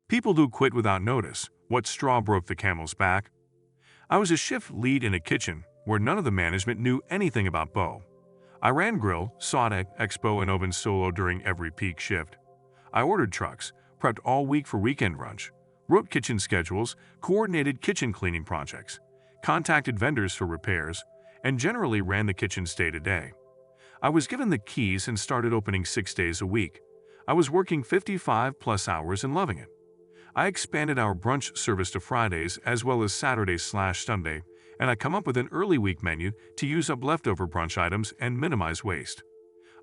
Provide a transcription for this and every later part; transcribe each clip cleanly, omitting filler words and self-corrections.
People do quit without notice. What straw broke the camel's back? I was a shift lead in a kitchen where none of the management knew anything about Bo. I ran grill, sawed expo and oven solo during every peak shift. I ordered trucks, prepped all week for weekend brunch, wrote kitchen schedules, coordinated kitchen cleaning projects, contacted vendors for repairs, and generally ran the kitchens day to day. I was given the keys and started opening 6 days a week. I was working 55+ hours and loving it. I expanded our brunch service to Fridays as well as Saturday/Sunday, and I come up with an early week menu to use up leftover brunch items and minimize waste.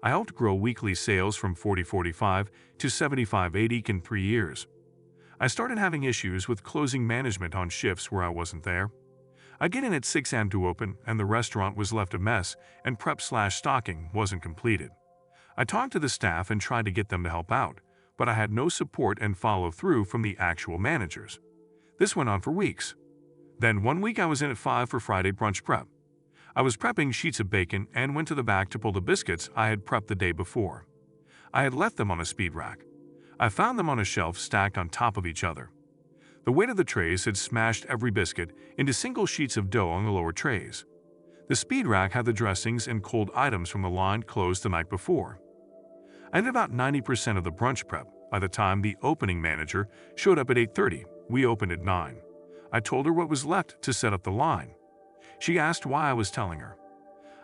I helped grow weekly sales from 40/45 to 75/80 in 3 years. I started having issues with closing management on shifts where I wasn't there. I'd get in at 6 a.m. to open, and the restaurant was left a mess, and prep/stocking wasn't completed. I talked to the staff and tried to get them to help out, but I had no support and follow-through from the actual managers. This went on for weeks. Then one week I was in at 5 for Friday brunch prep. I was prepping sheets of bacon and went to the back to pull the biscuits I had prepped the day before. I had left them on a speed rack. I found them on a shelf stacked on top of each other. The weight of the trays had smashed every biscuit into single sheets of dough on the lower trays. The speed rack had the dressings and cold items from the line closed the night before. I did about 90% of the brunch prep. By the time the opening manager showed up at 8:30, we opened at 9. I told her what was left to set up the line. She asked why I was telling her.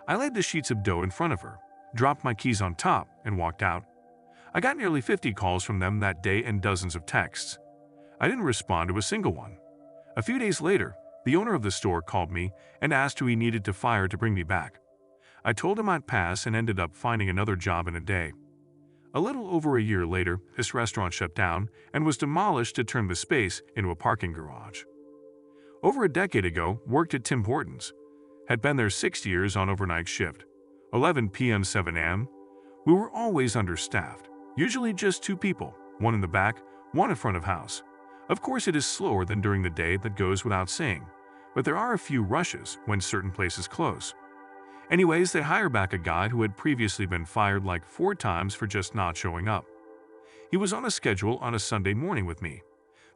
I laid the sheets of dough in front of her, dropped my keys on top, and walked out. I got nearly 50 calls from them that day and dozens of texts. I didn't respond to a single one. A few days later, the owner of the store called me and asked who he needed to fire to bring me back. I told him I'd pass and ended up finding another job in a day. A little over a year later, this restaurant shut down and was demolished to turn the space into a parking garage. Over a decade ago, worked at Tim Hortons. Had been there 6 years on overnight shift. 11 p.m. 7 a.m. We were always understaffed, usually just 2 people, one in the back, one in front of house. Of course it is slower than during the day, that goes without saying, but there are a few rushes when certain places close. Anyways, they hire back a guy who had previously been fired like 4 times for just not showing up. He was on a schedule on a Sunday morning with me.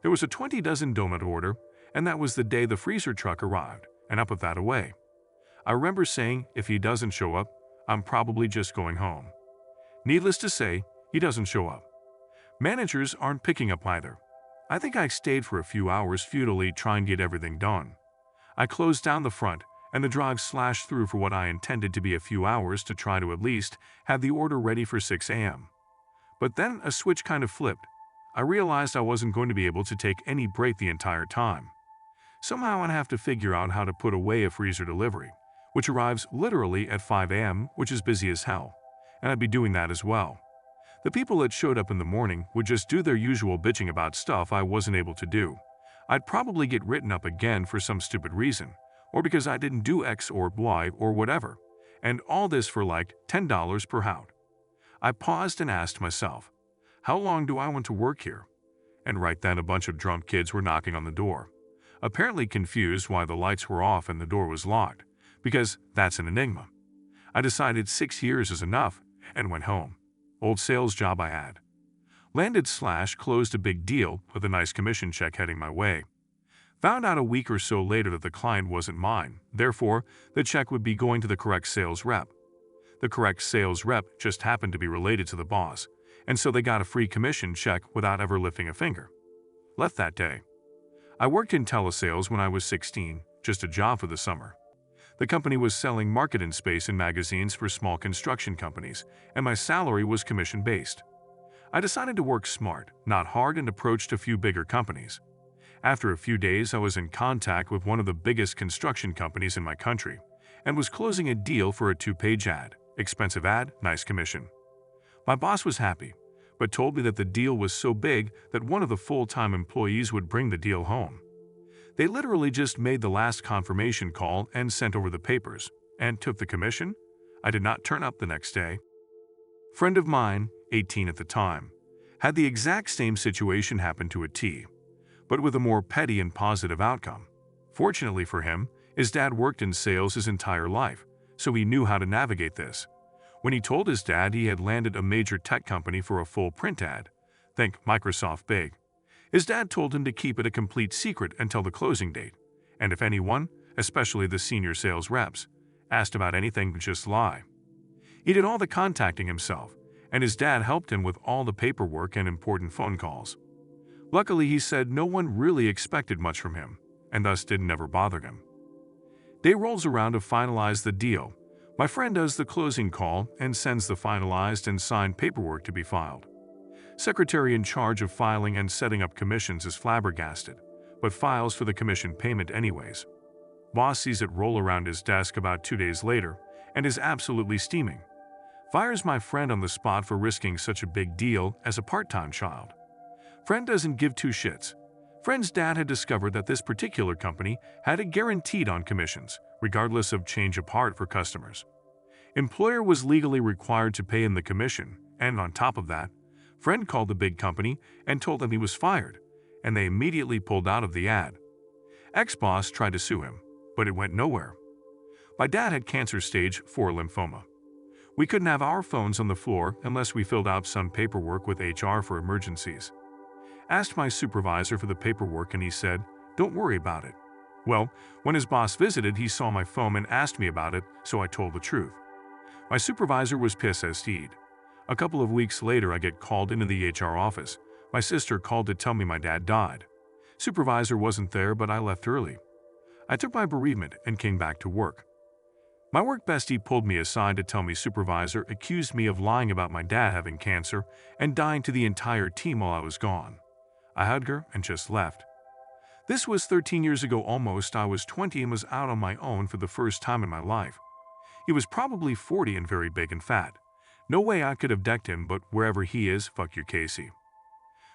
There was a 20 dozen donut order, and that was the day the freezer truck arrived, and I put that away. I remember saying, if he doesn't show up, I'm probably just going home. Needless to say, he doesn't show up. Managers aren't picking up either. I think I stayed for a few hours futilely trying to get everything done. I closed down the front, and the drive slashed through for what I intended to be a few hours to try to at least have the order ready for 6 a.m. But then a switch kind of flipped. I realized I wasn't going to be able to take any break the entire time. Somehow I'd have to figure out how to put away a freezer delivery, which arrives literally at 5 a.m., which is busy as hell, and I'd be doing that as well. The people that showed up in the morning would just do their usual bitching about stuff I wasn't able to do. I'd probably get written up again for some stupid reason, or because I didn't do X or Y or whatever, and all this for like $10 per hour. I paused and asked myself, how long do I want to work here? And right then a bunch of drunk kids were knocking on the door, apparently confused why the lights were off and the door was locked, because that's an enigma. I decided 6 years is enough and went home. Old sales job I had. Landed/closed a big deal with a nice commission check heading my way. Found out a week or so later that the client wasn't mine, therefore the check would be going to the correct sales rep. The correct sales rep just happened to be related to the boss, and so they got a free commission check without ever lifting a finger. Left that day. I worked in telesales when I was 16, just a job for the summer. The company was selling marketing space in magazines for small construction companies, and my salary was commission-based. I decided to work smart, not hard, and approached a few bigger companies. After a few days, I was in contact with one of the biggest construction companies in my country, and was closing a deal for a 2-page ad. Expensive ad, nice commission. My boss was happy, but told me that the deal was so big that one of the full-time employees would bring the deal home. They literally just made the last confirmation call and sent over the papers, and took the commission. I did not turn up the next day. Friend of mine, 18 at the time, had the exact same situation happen to a T, but with a more petty and positive outcome. Fortunately for him, his dad worked in sales his entire life, so he knew how to navigate this. When he told his dad he had landed a major tech company for a full print ad, think Microsoft big, His dad told him to keep it a complete secret until the closing date, and if anyone, especially the senior sales reps, asked about anything, just lie. He did all the contacting himself, and his dad helped him with all the paperwork and important phone calls. Luckily, he said no one really expected much from him, and thus didn't ever bother him. Day rolls around to finalize the deal. My friend does the closing call and sends the finalized and signed paperwork to be filed. Secretary in charge of filing and setting up commissions is flabbergasted, but files for the commission payment anyways. Boss sees it roll around his desk about 2 days later and is absolutely steaming. Fires my friend on the spot for risking such a big deal as a part-time child. Friend doesn't give two shits. Friend's dad had discovered that this particular company had it guaranteed on commissions, regardless of change of heart for customers. Employer was legally required to pay him the commission, and on top of that, friend called the big company and told them he was fired, and they immediately pulled out of the ad. Ex-boss tried to sue him, but it went nowhere. My dad had cancer stage 4 lymphoma. We couldn't have our phones on the floor unless we filled out some paperwork with HR for emergencies. Asked my supervisor for the paperwork and he said, "Don't worry about it." Well, when his boss visited, he saw my phone and asked me about it, so I told the truth. My supervisor was pissed as he'd. A couple of weeks later, I get called into the HR office. My sister called to tell me my dad died. Supervisor wasn't there, but I left early. I took my bereavement and came back to work. My work bestie pulled me aside to tell me supervisor accused me of lying about my dad having cancer and dying to the entire team while I was gone. I hugged her and just left. This was 13 years ago almost. I was 20 and was out on my own for the first time in my life. He was probably 40 and very big and fat. No way I could have decked him, but wherever he is, fuck you, Casey.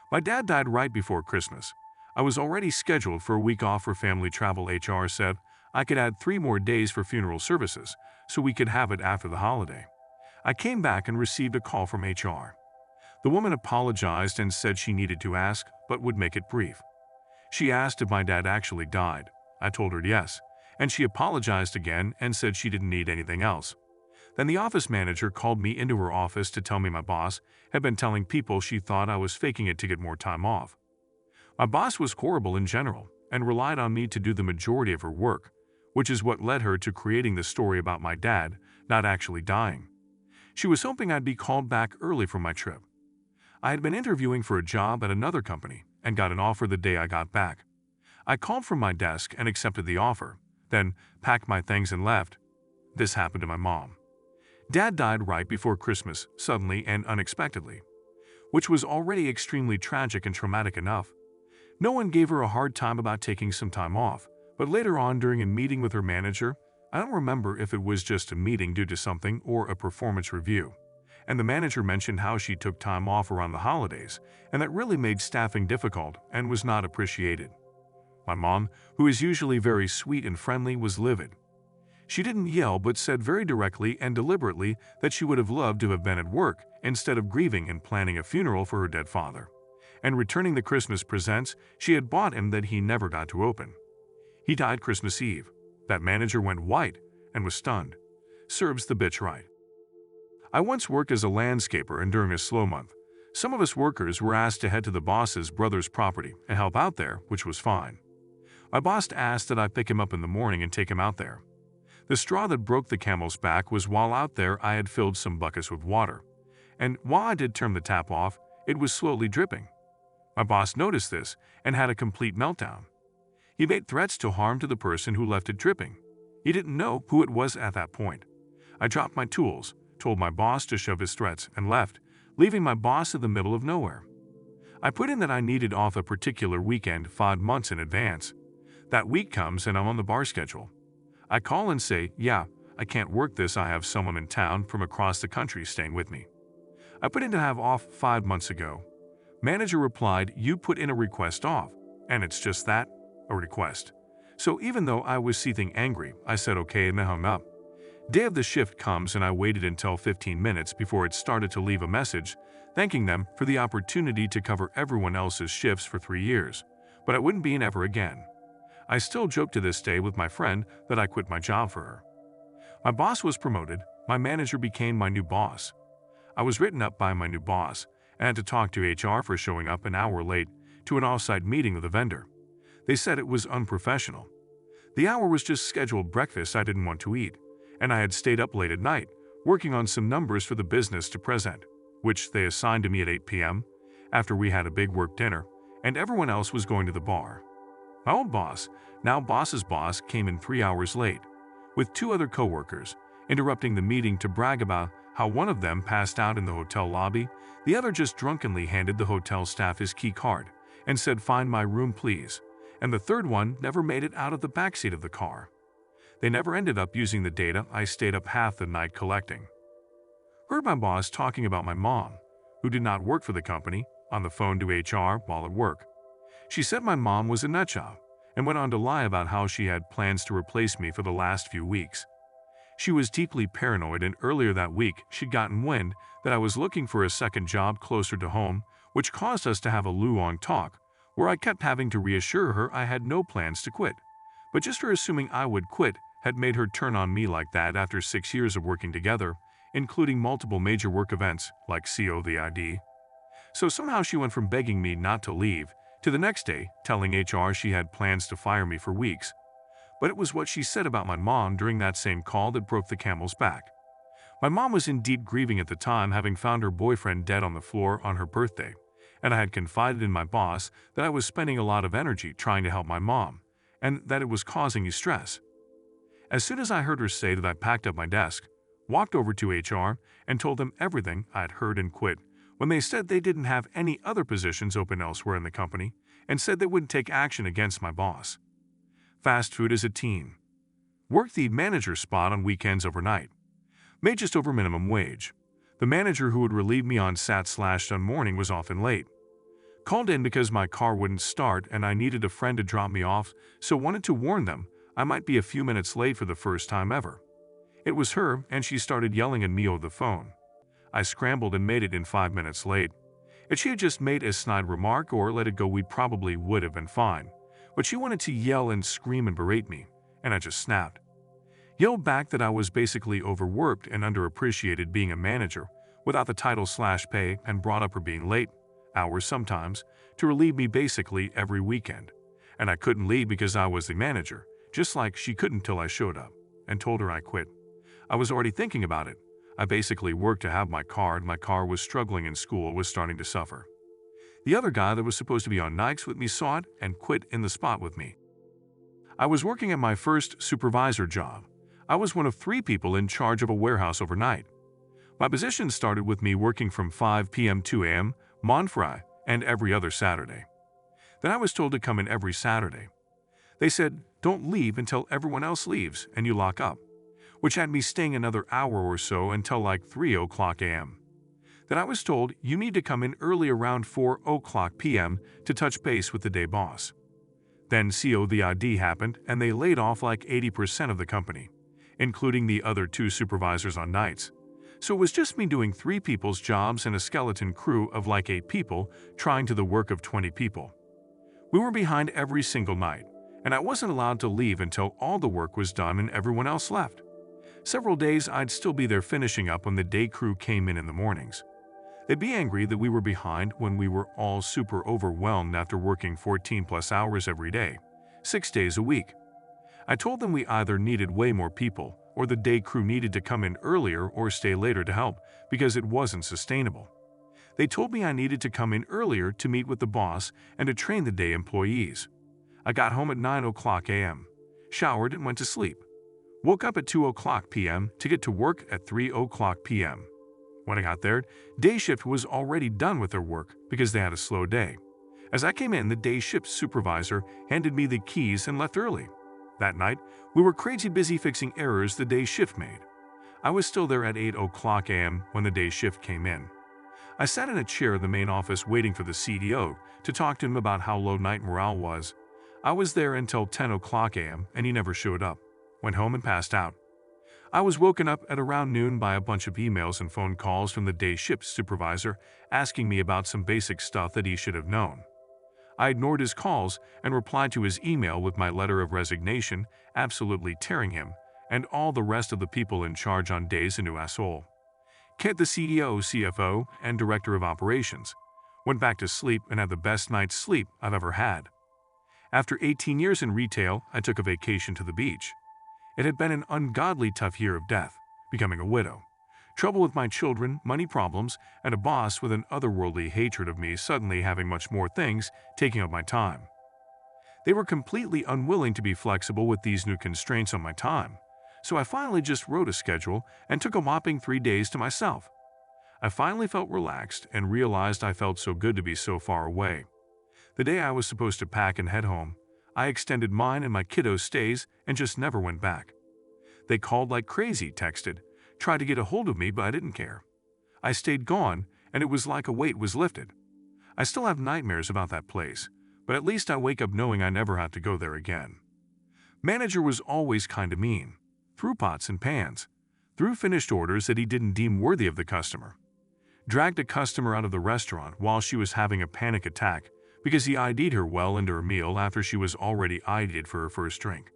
My dad died right before Christmas. I was already scheduled for a week off for family travel. HR said I could add 3 more days for funeral services, so we could have it after the holiday. I came back and received a call from HR. The woman apologized and said she needed to ask, but would make it brief. She asked if my dad actually died. I told her yes, and she apologized again and said she didn't need anything else. Then the office manager called me into her office to tell me my boss had been telling people she thought I was faking it to get more time off. My boss was horrible in general and relied on me to do the majority of her work, which is what led her to creating the story about my dad not actually dying. She was hoping I'd be called back early from my trip. I had been interviewing for a job at another company and got an offer the day I got back. I called from my desk and accepted the offer, then packed my things and left. This happened to my mom. Dad died right before Christmas, suddenly and unexpectedly, which was already extremely tragic and traumatic enough. No one gave her a hard time about taking some time off, but later on during a meeting with her manager, I don't remember if it was just a meeting due to something or a performance review, and the manager mentioned how she took time off around the holidays, and that really made staffing difficult and was not appreciated. My mom, who is usually very sweet and friendly, was livid. She didn't yell but said very directly and deliberately that she would have loved to have been at work instead of grieving and planning a funeral for her dead father, and returning the Christmas presents she had bought him that he never got to open. He died Christmas Eve. That manager went white and was stunned. Serves the bitch right. I once worked as a landscaper, and during a slow month, some of us workers were asked to head to the boss's brother's property and help out there, which was fine. My boss asked that I pick him up in the morning and take him out there. The straw that broke the camel's back was while out there I had filled some buckets with water, and while I did turn the tap off, it was slowly dripping. My boss noticed this and had a complete meltdown. He made threats to harm to the person who left it dripping. He didn't know who it was at that point. I dropped my tools, told my boss to shove his threats, and left, leaving my boss in the middle of nowhere. I put in that I needed off a particular weekend 5 months in advance. That week comes and I'm on the bar schedule. I call and say, "Yeah, I can't work this. I have someone in town from across the country staying with me." I put in to have off 5 months ago. Manager replied, "You put in a request off, and it's just that, a request." So even though I was seething angry, I said okay and then hung up. Day of the shift comes and I waited until 15 minutes before it started to leave a message, thanking them for the opportunity to cover everyone else's shifts for 3 years, but I wouldn't be in ever again. I still joke to this day with my friend that I quit my job for her. My boss was promoted, my manager became my new boss. I was written up by my new boss and had to talk to HR for showing up an hour late to an off-site meeting with a vendor. They said it was unprofessional. The hour was just scheduled breakfast I didn't want to eat, and I had stayed up late at night, working on some numbers for the business to present, which they assigned to me at 8 p.m. after we had a big work dinner, and everyone else was going to the bar. My old boss, now boss's boss, came in 3 hours late, with 2 other coworkers, interrupting the meeting to brag about how one of them passed out in the hotel lobby, the other just drunkenly handed the hotel staff his key card and said, "Find my room, please," and the third one never made it out of the backseat of the car. They never ended up using the data I stayed up half the night collecting. Heard my boss talking about my mom, who did not work for the company, on the phone to HR while at work. She said my mom was a nutjob and went on to lie about how she had plans to replace me for the last few weeks. She was deeply paranoid, and earlier that week she'd gotten wind that I was looking for a second job closer to home, which caused us to have a long talk where I kept having to reassure her I had no plans to quit. But just her assuming I would quit had made her turn on me like that after 6 years of working together, including multiple major work events like CO the ID. So somehow she went from begging me not to leave to the next day telling HR she had plans to fire me for weeks. But it was what she said about my mom during that same call that broke the camel's back. My mom was in deep grieving at the time, having found her boyfriend dead on the floor on her birthday, and I had confided in my boss that I was spending a lot of energy trying to help my mom, and that it was causing me stress. As soon as I heard her say that, I packed up my desk, walked over to HR, and told them everything I had heard and quit, when they said they didn't have any other positions open elsewhere in the company, and said they wouldn't take action against my boss. Fast food as a teen. Worked the manager spot on weekends overnight. Made just over minimum wage. The manager who would relieve me on Sat/Sun morning was often late. Called in because my car wouldn't start and I needed a friend to drop me off, so wanted to warn them I might be a few minutes late for the first time ever. It was her, and she started yelling at me over the phone. I scrambled and made it in 5 minutes late. If she had just made a snide remark or let it go, we probably would have been fine. But she wanted to yell and scream and berate me, and I just snapped. Yelled back that I was basically overworked and underappreciated being a manager without the title/pay, and brought up her being late, hours sometimes, to relieve me basically every weekend. And I couldn't leave because I was the manager, just like she couldn't till I showed up, and told her I quit. I was already thinking about it. I basically worked to have my card. My car was struggling and school was starting to suffer. The other guy that was supposed to be on nights with me saw it and quit in the spot with me. I was working at my first supervisor job. I was one of 3 people in charge of a warehouse overnight. My position started with me working from 5 p.m. to 2 a.m., Monfry, and every other Saturday. Then I was told to come in every Saturday. They said, "Don't leave until everyone else leaves and you lock up," which had me staying another hour or so until like 3:00 a.m. Then I was told you need to come in early around 4:00 p.m. to touch base with the day boss. Then CO the ID happened and they laid off like 80% of the company, including the other 2 supervisors on nights. So it was just me doing 3 people's jobs and a skeleton crew of like 8 people trying to the work of 20 people. We were behind every single night, and I wasn't allowed to leave until all the work was done and everyone else left. Several days I'd still be there finishing up when the day crew came in the mornings. They'd be angry that we were behind when we were all super overwhelmed after working 14+ hours every day, 6 days a week. I told them we either needed way more people or the day crew needed to come in earlier or stay later to help because it wasn't sustainable. They told me I needed to come in earlier to meet with the boss and to train the day employees. I got home at 9:00 a.m., showered and went to sleep. Woke up at 2:00 p.m. to get to work at 3:00 p.m. When I got there, day shift was already done with their work because they had a slow day. As I came in, the day shift supervisor handed me the keys and left early. That night, we were crazy busy fixing errors the day shift made. I was still there at 8:00 a.m. when the day shift came in. I sat in a chair in the main office waiting for the CDO to talk to him about how low night morale was. I was there until 10:00 a.m. and he never showed up. Went home and passed out. I was woken up at around noon by a bunch of emails and phone calls from the day shift supervisor asking me about some basic stuff that he should have known. I ignored his calls and replied to his email with my letter of resignation, absolutely tearing him and all the rest of the people in charge on days a new asshole. Kent, the CDO, CFO, and Director of Operations. went back to sleep and had the best night's sleep I've ever had. After 18 years in retail, I took a vacation to the beach. It had been an ungodly tough year of death, becoming a widow, trouble with my children, money problems, and a boss with an otherworldly hatred of me suddenly having much more things taking up my time. They were completely unwilling to be flexible with these new constraints on my time, so I finally just wrote a schedule and took a whopping 3 days to myself. I finally felt relaxed and realized I felt so good to be so far away. The day I was supposed to pack and head home, I extended mine and my kiddos' stays and just never went back. They called like crazy, texted, tried to get a hold of me, but I didn't care. I stayed gone, and it was like a weight was lifted. I still have nightmares about that place, but at least I wake up knowing I never have to go there again. Manager was always kinda mean, threw pots and pans, threw finished orders that he didn't deem worthy of the customer, dragged a customer out of the restaurant while she was having a panic attack because he ID'd her well into her meal after she was already ID'd for her first drink.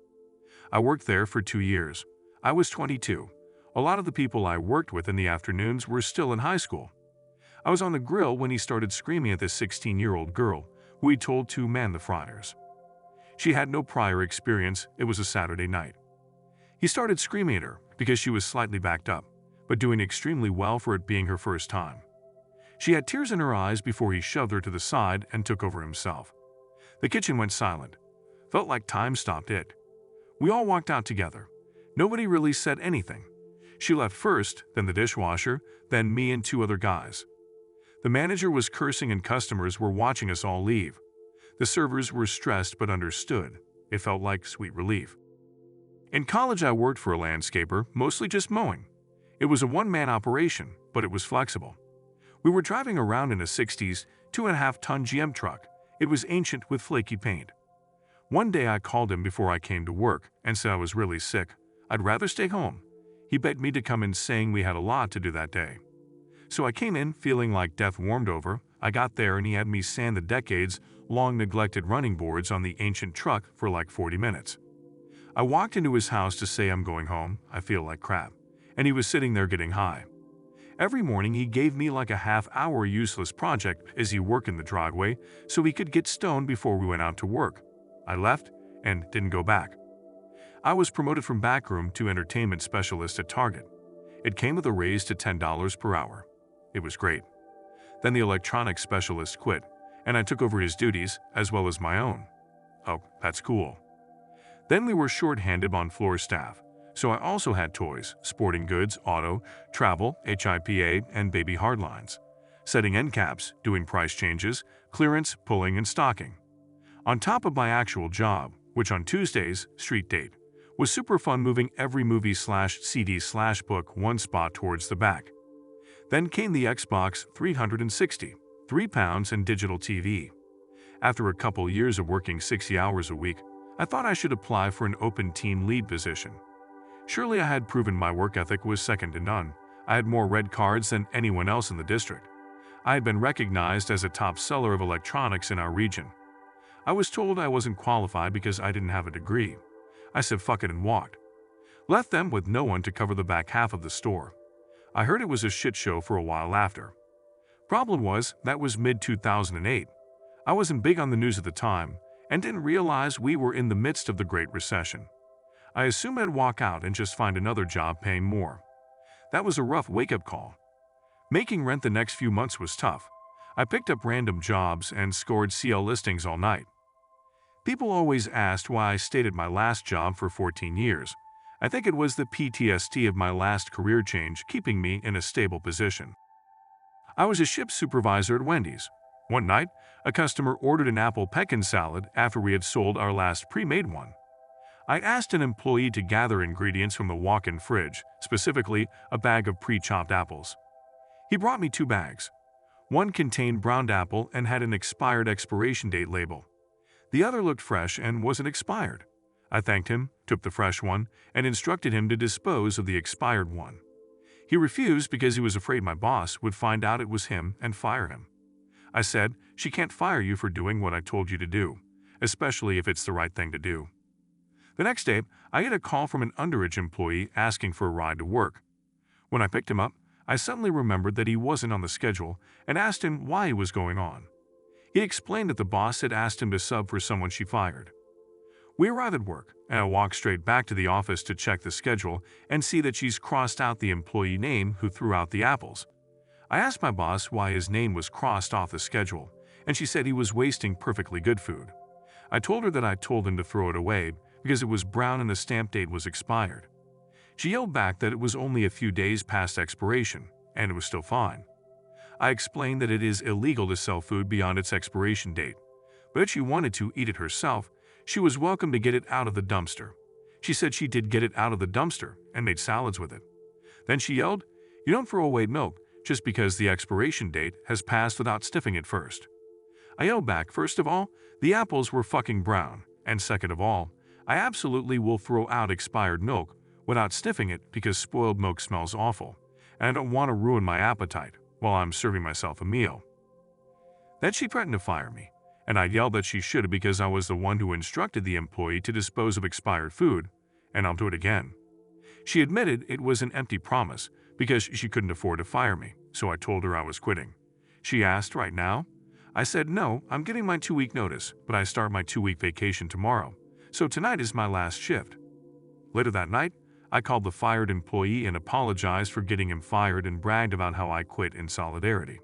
I worked there for 2 years. I was 22. A lot of the people I worked with in the afternoons were still in high school. I was on the grill when he started screaming at this 16-year-old girl who he told to man the fryers. She had no prior experience. It was a Saturday night. He started screaming at her because she was slightly backed up, but doing extremely well for it being her first time. She had tears in her eyes before he shoved her to the side and took over himself. The kitchen went silent. Felt like time stopped it. We all walked out together. Nobody really said anything. She left first, then the dishwasher, then me and 2 other guys. The manager was cursing and customers were watching us all leave. The servers were stressed but understood. It felt like sweet relief. In college, I worked for a landscaper, mostly just mowing. It was a one-man operation, but it was flexible. We were driving around in a 60s, 2.5-ton GM truck. It was ancient with flaky paint. One day I called him before I came to work and said I was really sick. I'd rather stay home. He begged me to come in, saying we had a lot to do that day. So I came in feeling like death warmed over. I got there and he had me sand the decades-long neglected running boards on the ancient truck for like 40 minutes. I walked into his house to say I'm going home, I feel like crap, and he was sitting there getting high. Every morning he gave me like a half-hour useless project as he worked in the driveway so he could get stoned before we went out to work. I left and didn't go back. I was promoted from backroom to entertainment specialist at Target. It came with a raise to $10 per hour. It was great. Then the electronics specialist quit, and I took over his duties as well as my own. Oh, that's cool. Then we were short-handed on floor staff, so I also had toys, sporting goods, auto, travel, HIPA, and baby hardlines, setting end caps, doing price changes, clearance, pulling, and stocking. On top of my actual job, which on Tuesdays, street date, was super fun, moving every movie/CD/book one spot towards the back. Then came the Xbox 360, £3 and digital TV. After a couple years of working 60 hours a week, I thought I should apply for an open team lead position. Surely I had proven my work ethic was second to none. I had more red cards than anyone else in the district. I had been recognized as a top seller of electronics in our region. I was told I wasn't qualified because I didn't have a degree. I said fuck it and walked. Left them with no one to cover the back half of the store. I heard it was a shit show for a while after. Problem was, that was mid-2008. I wasn't big on the news at the time and didn't realize we were in the midst of the Great Recession. I assumed I'd walk out and just find another job paying more. That was a rough wake-up call. Making rent the next few months was tough. I picked up random jobs and scored CL listings all night. People always asked why I stayed at my last job for 14 years. I think it was the PTSD of my last career change keeping me in a stable position. I was a shift supervisor at Wendys. One night, a customer ordered an apple pecan salad after we had sold our last pre-made one. I asked an employee to gather ingredients from the walk-in fridge, specifically a bag of pre-chopped apples. He brought me 2 bags. One contained browned apple and had an expired expiration date label. The other looked fresh and wasn't expired. I thanked him, took the fresh one, and instructed him to dispose of the expired one. He refused because he was afraid my boss would find out it was him and fire him. I said, "She can't fire you for doing what I told you to do, especially if it's the right thing to do." The next day, I get a call from an underage employee asking for a ride to work. When I picked him up, I suddenly remembered that he wasn't on the schedule and asked him why he was going on. He explained that the boss had asked him to sub for someone she fired. We arrive at work, and I walk straight back to the office to check the schedule and see that she's crossed out the employee name who threw out the apples. I asked my boss why his name was crossed off the schedule, and she said he was wasting perfectly good food. I told her that I told him to throw it away because it was brown and the stamp date was expired. She yelled back that it was only a few days past expiration, and it was still fine. I explained that it is illegal to sell food beyond its expiration date, but if she wanted to eat it herself, she was welcome to get it out of the dumpster. She said she did get it out of the dumpster and made salads with it. Then she yelled, "You don't throw away milk just because the expiration date has passed without sniffing it first." I yelled back, "First of all, the apples were fucking brown, and second of all, I absolutely will throw out expired milk without sniffing it because spoiled milk smells awful, and I don't want to ruin my appetite while I'm serving myself a meal." Then she threatened to fire me, and I yelled that she should because I was the one who instructed the employee to dispose of expired food, and I'll do it again. She admitted it was an empty promise because she couldn't afford to fire me, so I told her I was quitting. She asked, "Right now?" I said, "No, I'm getting my 2-week notice, but I start my 2-week vacation tomorrow, so tonight is my last shift." Later that night, I called the fired employee and apologized for getting him fired and bragged about how I quit in solidarity.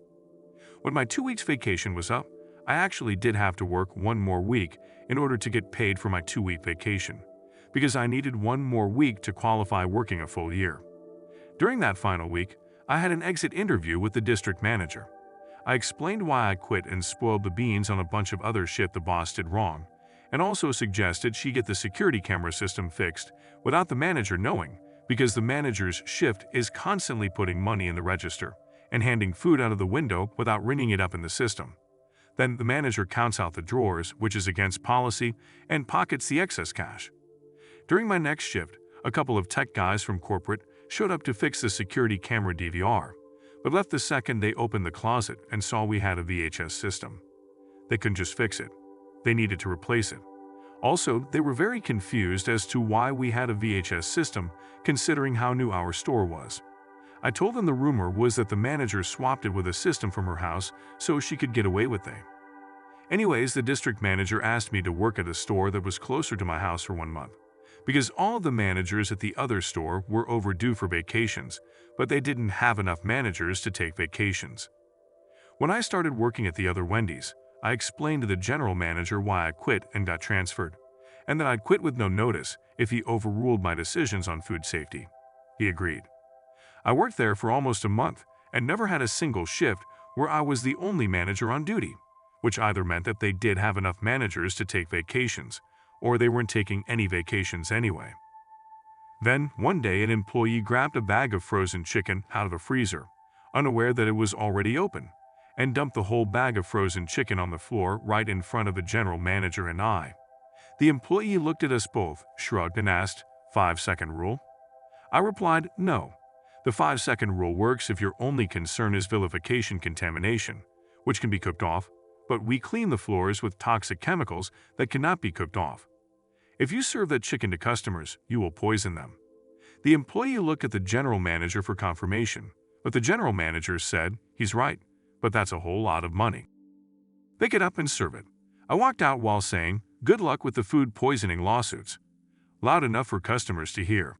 When my 2 weeks vacation was up, I actually did have to work one more week in order to get paid for my 2-week vacation, because I needed one more week to qualify working a full year. During that final week, I had an exit interview with the district manager. I explained why I quit and spoiled the beans on a bunch of other shit the boss did wrong, and also suggested she get the security camera system fixed without the manager knowing, because the manager's shift is constantly putting money in the register and handing food out of the window without ringing it up in the system. Then the manager counts out the drawers, which is against policy, and pockets the excess cash. During my next shift, a couple of tech guys from corporate showed up to fix the security camera DVR, but left the second they opened the closet and saw we had a VHS system. They couldn't just fix it. They needed to replace it. Also, they were very confused as to why we had a VHS system, considering how new our store was. I told them the rumor was that the manager swapped it with a system from her house so she could get away with it. Anyways, the district manager asked me to work at a store that was closer to my house for 1 month, because all of the managers at the other store were overdue for vacations, but they didn't have enough managers to take vacations. When I started working at the other Wendys, I explained to the general manager why I quit and got transferred, and that I'd quit with no notice if he overruled my decisions on food safety. He agreed. I worked there for almost a month and never had a single shift where I was the only manager on duty, which either meant that they did have enough managers to take vacations, or they weren't taking any vacations anyway. Then, one day, an employee grabbed a bag of frozen chicken out of the freezer, unaware that it was already open, and dumped the whole bag of frozen chicken on the floor right in front of the general manager and I. The employee looked at us both, shrugged, and asked, "5-second rule?" I replied, "No. The 5-second rule works if your only concern is vilification contamination, which can be cooked off, but we clean the floors with toxic chemicals that cannot be cooked off. If you serve that chicken to customers, you will poison them." The employee looked at the general manager for confirmation, but the general manager said, "He's right, but that's a whole lot of money. Pick it up and serve it." I walked out while saying, "Good luck with the food poisoning lawsuits," loud enough for customers to hear.